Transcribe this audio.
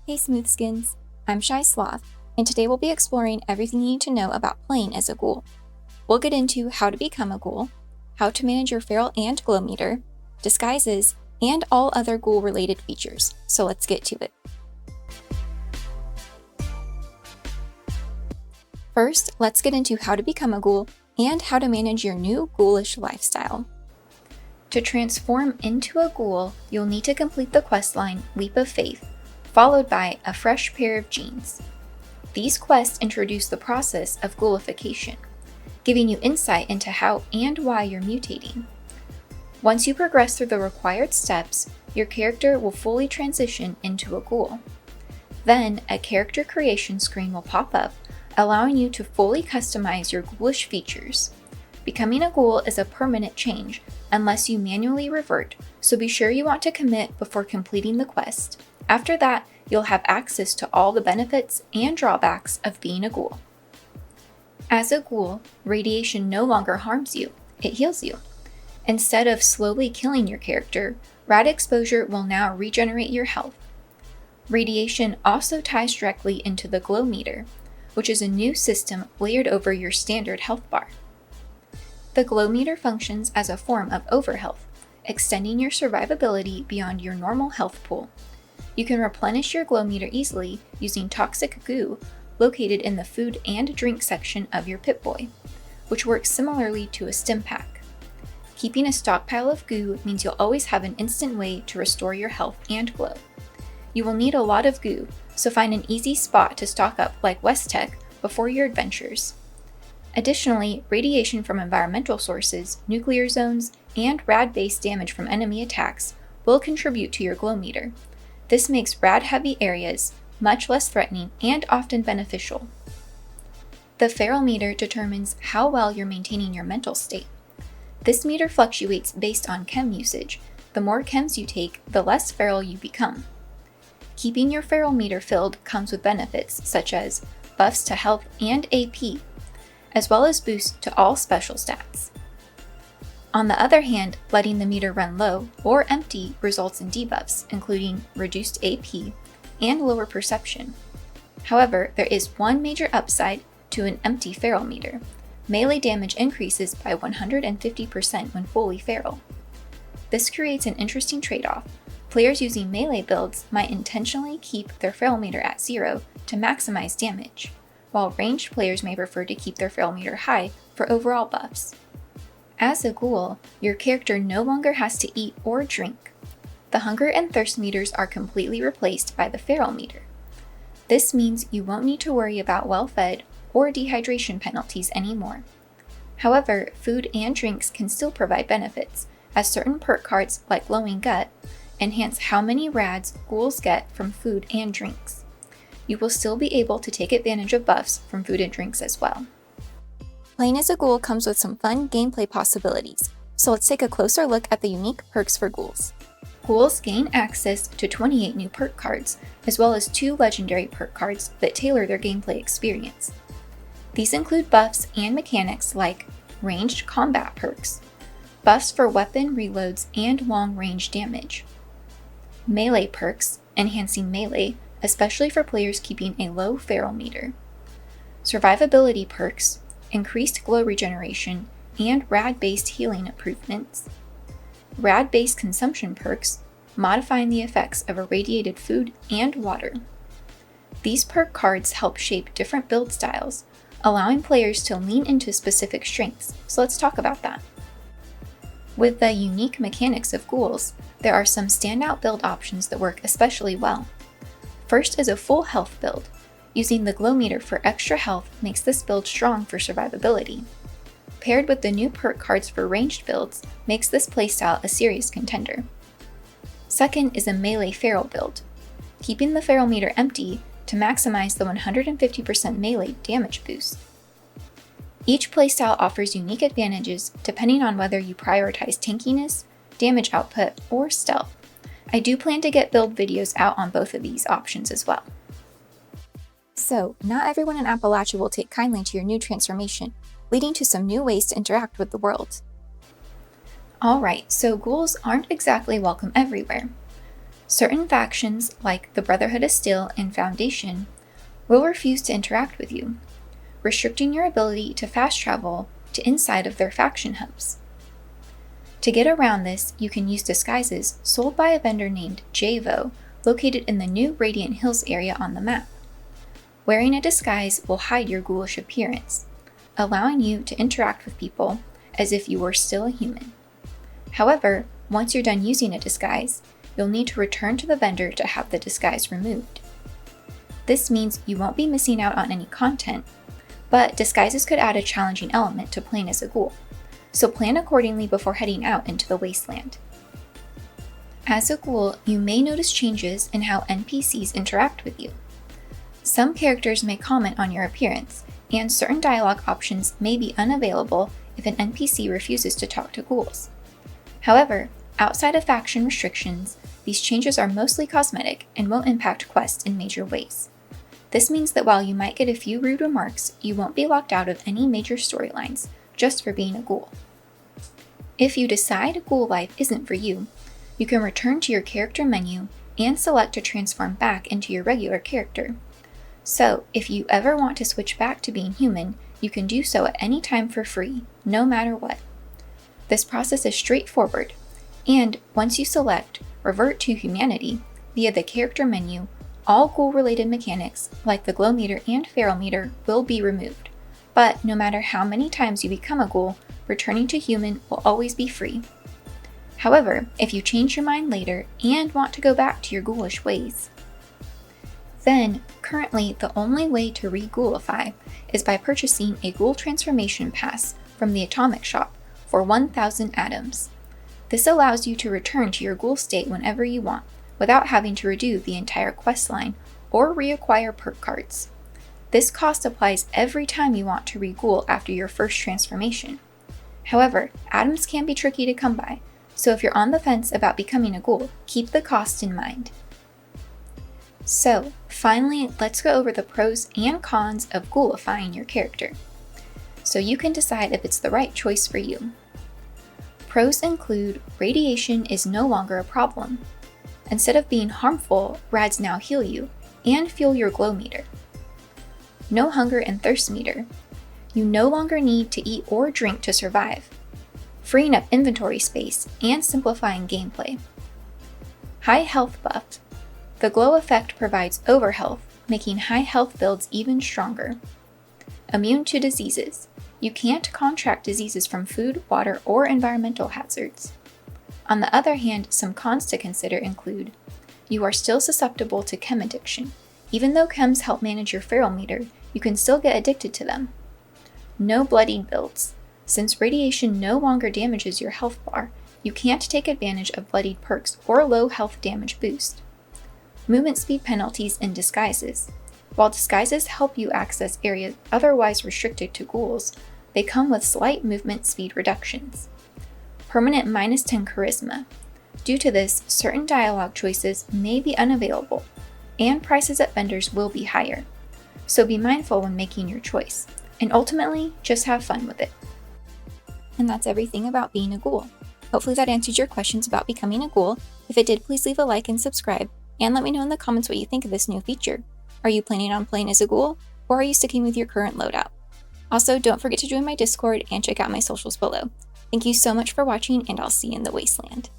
Hey Smoothskins, I'm Shy Sloth, and today we'll be exploring everything you need to know about playing as a ghoul. We'll get into how to become a ghoul, how to manage your feral and glow meter, disguises, and all other ghoul-related features, so let's get to it. First, let's get into how to become a ghoul and how to manage your new ghoulish lifestyle. To transform into a ghoul, you'll need to complete the questline Leap of Faith, followed by a fresh pair of jeans. These quests introduce the process of ghoulification, giving you insight into how and why you're mutating. Once you progress through the required steps, your character will fully transition into a ghoul. Then, a character creation screen will pop up, allowing you to fully customize your ghoulish features. Becoming a ghoul is a permanent change, unless you manually revert, so be sure you want to commit before completing the quest. After that, you'll have access to all the benefits and drawbacks of being a ghoul. As a ghoul, radiation no longer harms you, it heals you. Instead of slowly killing your character, rad exposure will now regenerate your health. Radiation also ties directly into the glow meter, which is a new system layered over your standard health bar. The glow meter functions as a form of overhealth, extending your survivability beyond your normal health pool. You can replenish your glow meter easily using toxic goo located in the food and drink section of your Pip-Boy, which works similarly to a stim pack. Keeping a stockpile of goo means you'll always have an instant way to restore your health and glow. You will need a lot of goo, so find an easy spot to stock up like West before your adventures. Additionally, radiation from environmental sources, nuclear zones, and rad-based damage from enemy attacks will contribute to your glow meter. This makes rad-heavy areas much less threatening and often beneficial. The feral meter determines how well you're maintaining your mental state. This meter fluctuates based on chem usage. The more chems you take, the less feral you become. Keeping your feral meter filled comes with benefits such as buffs to health and AP, as well as boosts to all special stats. On the other hand, letting the meter run low or empty results in debuffs, including reduced AP and lower perception. However, there is one major upside to an empty feral meter. Melee damage increases by 150% when fully feral. This creates an interesting trade-off. Players using melee builds might intentionally keep their feral meter at 0 to maximize damage, while ranged players may prefer to keep their feral meter high for overall buffs. As a ghoul, your character no longer has to eat or drink. The hunger and thirst meters are completely replaced by the feral meter. This means you won't need to worry about well-fed or dehydration penalties anymore. However, food and drinks can still provide benefits, as certain perk cards like Glowing Gut enhance how many rads ghouls get from food and drinks. You will still be able to take advantage of buffs from food and drinks as well. Playing as a ghoul comes with some fun gameplay possibilities, so let's take a closer look at the unique perks for ghouls. Ghouls gain access to 28 new perk cards, as well as 2 legendary perk cards that tailor their gameplay experience. These include buffs and mechanics like ranged combat perks, buffs for weapon reloads and long-range damage, melee perks, enhancing melee, especially for players keeping a low feral meter, survivability perks, increased glow regeneration, and rad-based healing improvements, rad-based consumption perks, modifying the effects of irradiated food and water. These perk cards help shape different build styles, allowing players to lean into specific strengths, so let's talk about that. With the unique mechanics of ghouls, there are some standout build options that work especially well. First is a full health build. Using the glow meter for extra health makes this build strong for survivability. Paired with the new perk cards for ranged builds makes this playstyle a serious contender. Second is a melee feral build, keeping the feral meter empty to maximize the 150% melee damage boost. Each playstyle offers unique advantages depending on whether you prioritize tankiness, damage output, or stealth. I do plan to get build videos out on both of these options as well. So, not everyone in Appalachia will take kindly to your new transformation, leading to some new ways to interact with the world. Alright, so ghouls aren't exactly welcome everywhere. Certain factions, like the Brotherhood of Steel and Foundation, will refuse to interact with you, restricting your ability to fast travel to inside of their faction hubs. To get around this, you can use disguises sold by a vendor named Javo, located in the new Radiant Hills area on the map. Wearing a disguise will hide your ghoulish appearance, allowing you to interact with people as if you were still a human. However, once you're done using a disguise, you'll need to return to the vendor to have the disguise removed. This means you won't be missing out on any content, but disguises could add a challenging element to playing as a ghoul, so plan accordingly before heading out into the Wasteland. As a ghoul, you may notice changes in how NPCs interact with you. Some characters may comment on your appearance, and certain dialogue options may be unavailable if an NPC refuses to talk to ghouls. However, outside of faction restrictions, these changes are mostly cosmetic and won't impact quests in major ways. This means that while you might get a few rude remarks, you won't be locked out of any major storylines just for being a ghoul. If you decide ghoul life isn't for you, you can return to your character menu and select to transform back into your regular character. So, if you ever want to switch back to being human, you can do so at any time for free, no matter what. This process is straightforward, and once you select Revert to Humanity via the character menu, all ghoul-related mechanics, like the glow meter and feral meter, will be removed. But no matter how many times you become a ghoul, returning to human will always be free. However, if you change your mind later and want to go back to your ghoulish ways, then currently the only way to re-ghoulify is by purchasing a ghoul transformation pass from the Atomic Shop for 1,000 atoms. This allows you to return to your ghoul state whenever you want, without having to redo the entire questline or reacquire perk cards. This cost applies every time you want to re-ghoul after your first transformation. However, atoms can be tricky to come by, so if you're on the fence about becoming a ghoul, keep the cost in mind. So, finally, let's go over the pros and cons of ghoulifying your character, so you can decide if it's the right choice for you. Pros include radiation is no longer a problem. Instead of being harmful, rads now heal you and fuel your glow meter. No hunger and thirst meter. You no longer need to eat or drink to survive, freeing up inventory space and simplifying gameplay. High health buff. The glow effect provides overhealth, making high health builds even stronger. Immune to diseases. You can't contract diseases from food, water, or environmental hazards. On the other hand, some cons to consider include: you are still susceptible to chem addiction. Even though chems help manage your feral meter, you can still get addicted to them. No bloodied builds. Since radiation no longer damages your health bar, you can't take advantage of bloodied perks or low health damage boost. Movement speed penalties in disguises. While disguises help you access areas otherwise restricted to ghouls, they come with slight movement speed reductions. Permanent -10 charisma. Due to this, certain dialogue choices may be unavailable, and prices at vendors will be higher. So be mindful when making your choice, and ultimately, just have fun with it. And that's everything about being a ghoul. Hopefully that answered your questions about becoming a ghoul. If it did, please leave a like and subscribe, and let me know in the comments what you think of this new feature. Are you planning on playing as a ghoul, or are you sticking with your current loadout? Also, don't forget to join my Discord and check out my socials below. Thank you so much for watching, and I'll see you in the Wasteland.